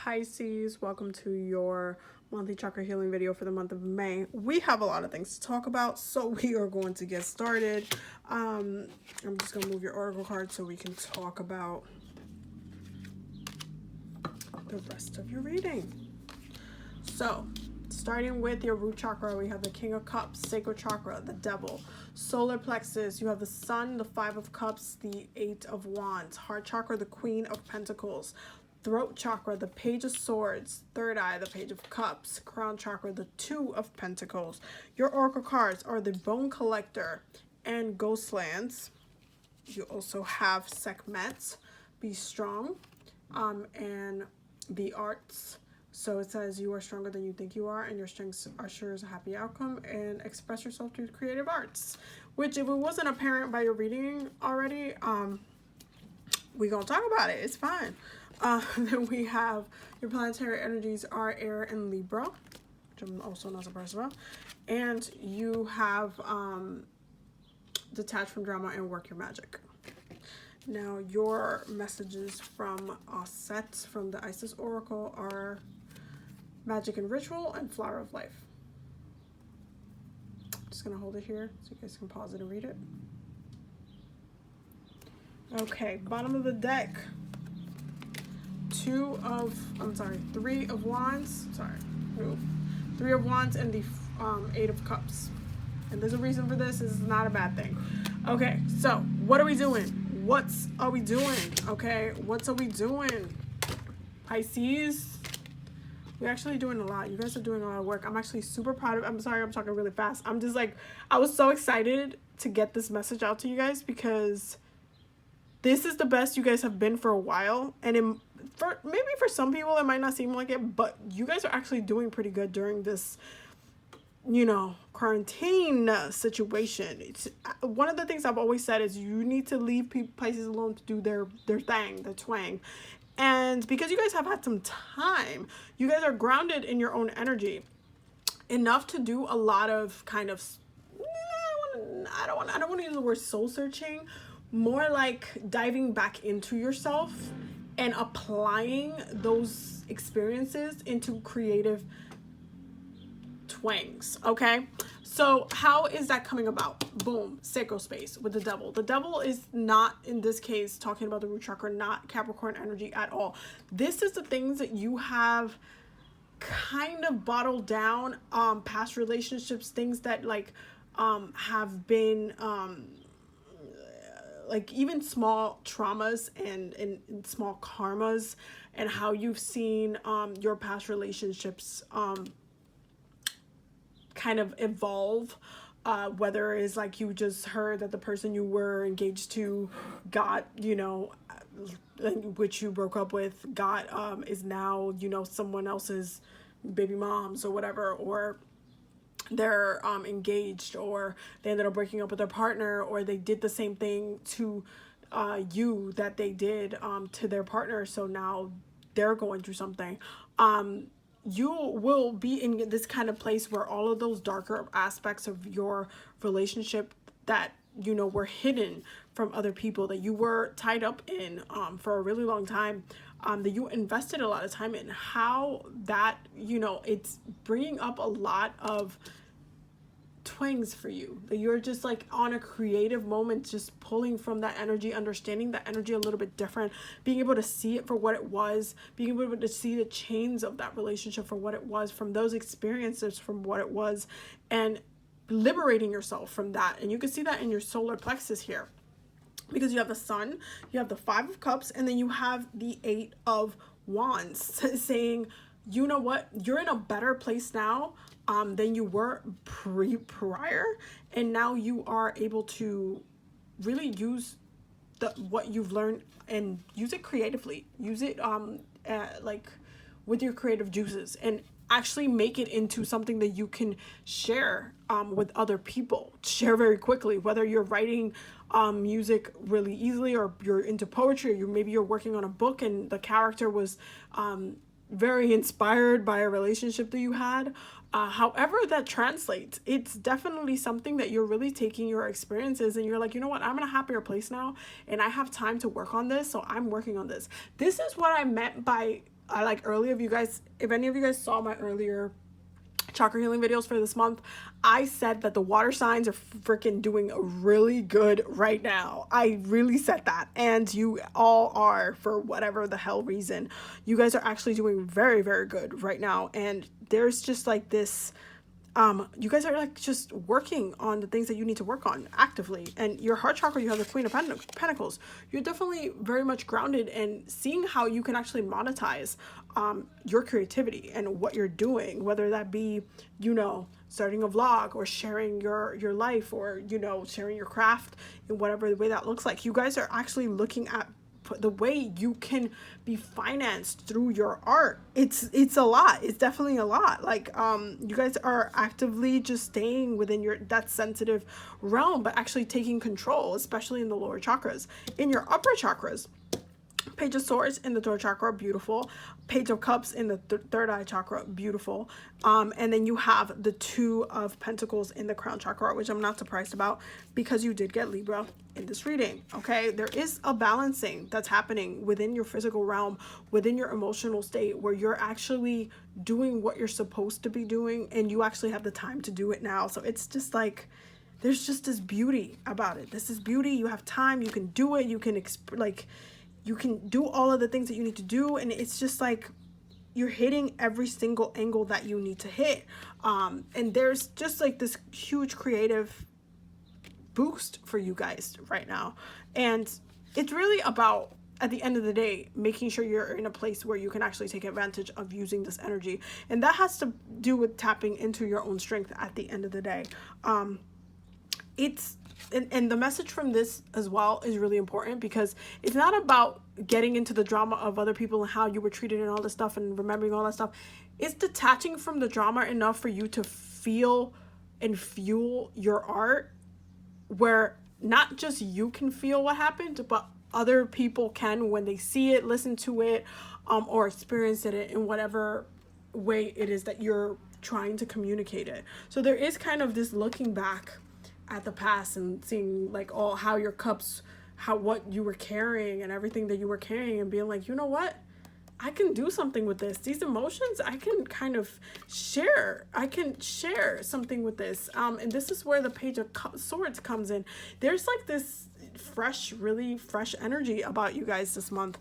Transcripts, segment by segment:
Pisces, welcome to your monthly chakra healing video for the month of May. We have a lot of things to talk about, so we are going to get started. I'm just going to move your oracle card so we can talk about the rest of your reading. So, starting with your root chakra, we have the King of Cups, Sacral Chakra, the Devil. Solar Plexus, you have the Sun, the Five of Cups, the Eight of Wands. Heart Chakra, the Queen of Pentacles. Throat Chakra, the Page of Swords. Third Eye, the Page of Cups. Crown Chakra, the Two of Pentacles. Your oracle cards are the Bone Collector and Ghostlands. You also have Sekhmet, Be Strong, and the Arts. So it says you are stronger than you think you are, and your strengths are sure as a happy outcome, and express yourself through creative arts. Which, if it wasn't apparent by your reading already, we're gonna talk about it. It's fine. Then we have your planetary energies are Air and Libra, which I'm also not surprised about. And you have detach from drama and work your magic. Now, your messages from Set from the Isis Oracle are Magic and Ritual and Flower of Life. I'm just going to hold it here so you guys can pause it and read it. Okay, bottom of the deck. Three of Wands. Three of Wands and the Eight of Cups. And there's a reason for this. This is not a bad thing. Okay, so what are we doing? What are we doing? Okay, what are we doing? Pisces, we're actually doing a lot. You guys are doing a lot of work. I'm actually super proud of. I'm sorry, I'm talking really fast. I'm just like, I was so excited to get this message out to you guys because this is the best you guys have been for a while. And maybe for some people it might not seem like it, but you guys are actually doing pretty good during this, you know, quarantine situation. It's one of the things I've always said is you need to leave Pisces alone to do their thing, their twang. And because you guys have had some time, you guys are grounded in your own energy enough to do a lot of kind of, I don't want to use the word soul searching, more like diving back into yourself and applying those experiences into creative twangs. Okay, so how is that coming about? Boom, sacral space with the Devil. The Devil is not, in this case, talking about the root chakra, not Capricorn energy at all. This is the things that you have kind of bottled down, past relationships, things that like have been like even small traumas and small karmas, and how you've seen your past relationships kind of evolve, whether it's like you just heard that the person you were engaged to got, you know, which you broke up with, got is now, you know, someone else's baby moms or whatever, or they're engaged, or they ended up breaking up with their partner, or they did the same thing to you that they did to their partner, so now they're going through something. You will be in this kind of place where all of those darker aspects of your relationship that, you know, were hidden from other people, that you were tied up in for a really long time, that you invested a lot of time in, how that, you know, it's bringing up a lot of twangs for you, that you're just like on a creative moment, just pulling from that energy, understanding that energy a little bit different, being able to see it for what it was, being able to see the chains of that relationship for what it was, from those experiences from what it was, and liberating yourself from that. And you can see that in your solar plexus here, because you have the Sun, you have the Five of Cups, and then you have the Eight of Wands, saying, you know what, you're in a better place now than you were prior, and now you are able to really use what you've learned and use it creatively, use it like with your creative juices, and actually make it into something that you can share with other people, share very quickly, whether you're writing music really easily, or you're into poetry, or maybe you're working on a book and the character was very inspired by a relationship that you had. However that translates, it's definitely something that you're really taking your experiences and you're like, you know what, I'm in a happier place now and I have time to work on this, so I'm working on this. This is what I meant by I like earlier, if any of you guys saw my earlier chakra healing videos for this month, I said that the water signs are freaking doing really good right now. I really said that, and you all are, for whatever the hell reason. You guys are actually doing very, very good right now, and there's just like this, you guys are like just working on the things that you need to work on actively. And your heart chakra, you have the Queen of Pentacles. You're definitely very much grounded and seeing how you can actually monetize your creativity and what you're doing, whether that be, you know, starting a vlog or sharing your life, or, you know, sharing your craft in whatever the way that looks like. You guys are actually looking at the way you can be financed through your art. It's a lot. It's definitely a lot. Like, you guys are actively just staying within your, that sensitive realm, but actually taking control, especially in the lower chakras. In your upper chakras, Page of Swords in the third chakra, beautiful. Page of Cups in the third eye chakra, beautiful. And then you have the Two of Pentacles in the crown chakra, which I'm not surprised about because you did get Libra in this reading, okay? There is a balancing that's happening within your physical realm, within your emotional state, where you're actually doing what you're supposed to be doing, and you actually have the time to do it now. So it's just like, there's just this beauty about it. This is beauty. You have time. You can do it. You can you can do all of the things that you need to do, and it's just like you're hitting every single angle that you need to hit. And there's just like this huge creative boost for you guys right now. And it's really about, at the end of the day, making sure you're in a place where you can actually take advantage of using this energy. And that has to do with tapping into your own strength at the end of the day. And the message from this as well is really important, because it's not about getting into the drama of other people and how you were treated and all this stuff and remembering all that stuff. It's detaching from the drama enough for you to feel and fuel your art, where not just you can feel what happened, but other people can when they see it, listen to it, or experience it in whatever way it is that you're trying to communicate it. So there is kind of this looking back at the past and seeing like all how your cups, what you were carrying and everything that you were carrying, and being like, you know what, I can do something with this. These emotions, I can kind of share. I can share something with this. And this is where the Page of Swords comes in. There's like this fresh, really fresh energy about you guys this month.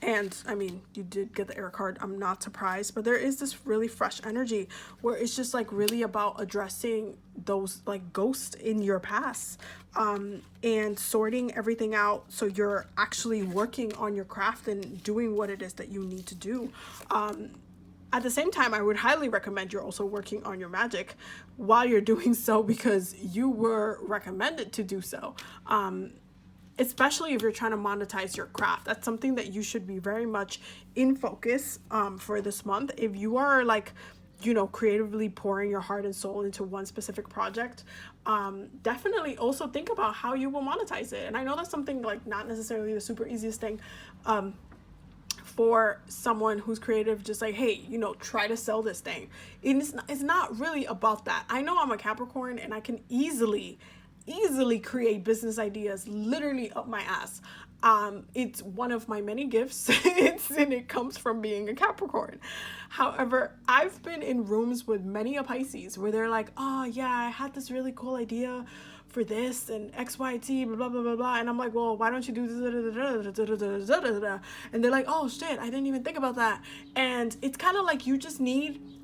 And I mean, you did get the air card. I'm not surprised, but there is this really fresh energy where it's just like really about addressing those like ghosts in your past, and sorting everything out. So you're actually working on your craft and doing what it is that you need to do. At the same time, I would highly recommend you're also working on your magic while you're doing so, because you were recommended to do so. Especially if you're trying to monetize your craft. That's something that you should be very much in focus for this month. If you are like, you know, creatively pouring your heart and soul into one specific project, definitely also think about how you will monetize it. And I know that's something like not necessarily the super easiest thing for someone who's creative, just like, hey, you know, try to sell this thing. It's not really about that. I know I'm a Capricorn and I can easily create business ideas literally up my ass. It's one of my many gifts. And it comes from being a Capricorn. However, I've been in rooms with many a Pisces where they're like, oh yeah, I had this really cool idea for this and XYZ, blah, blah, blah, blah, blah. And I'm like, well, why don't you do this? And they're like, oh shit, I didn't even think about that. And it's kind of like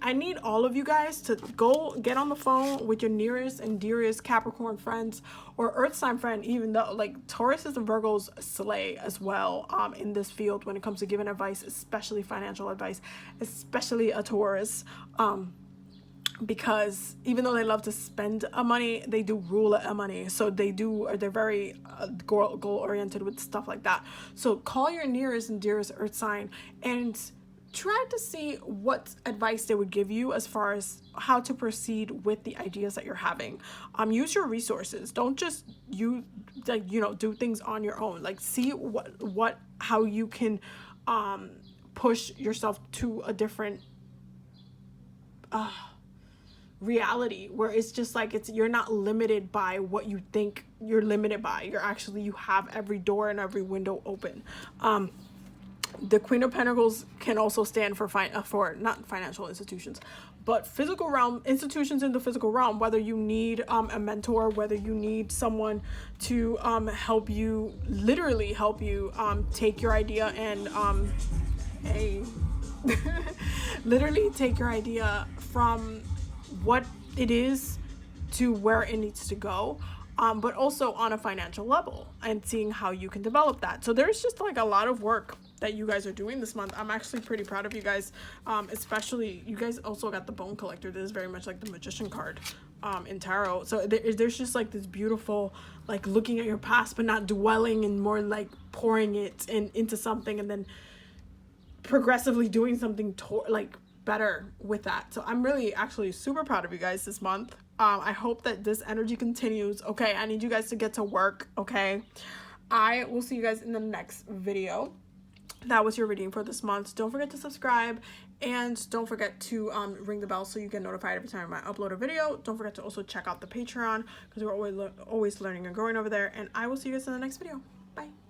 I need all of you guys to go get on the phone with your nearest and dearest Capricorn friends or Earth sign friend, even though like Tauruses and Virgos slay as well in this field when it comes to giving advice, especially financial advice, especially a Taurus. Because even though they love to spend money, they do rule money. So they're very goal oriented with stuff like that. So call your nearest and dearest Earth sign and try to see what advice they would give you as far as how to proceed with the ideas that you're having. Use your resources. Don't just do things on your own. Like see how you can push yourself to a different reality where it's just like you're not limited by what you think you're limited by. You have every door and every window open. The Queen of Pentacles can also stand for not financial institutions, but physical realm, institutions in the physical realm, whether you need a mentor, whether you need someone to help you, literally help you take your idea and literally take your idea from what it is to where it needs to go, but also on a financial level and seeing how you can develop that. So there's just like a lot of work that you guys are doing this month. I'm actually pretty proud of you guys, especially you guys also got the Bone Collector. This is very much like the Magician card in tarot. So there's just like this beautiful, like looking at your past but not dwelling, and more like pouring it into something and then progressively doing something like better with that. So I'm really actually super proud of you guys this month. I hope that this energy continues. Okay, I need you guys to get to work. Okay, I will see you guys in the next video. That was your reading for this month. Don't forget to subscribe, and don't forget to ring the bell so you get notified every time I upload a video. Don't forget to also check out the Patreon, because we're always learning and growing over there. And I will see you guys in the next video. Bye.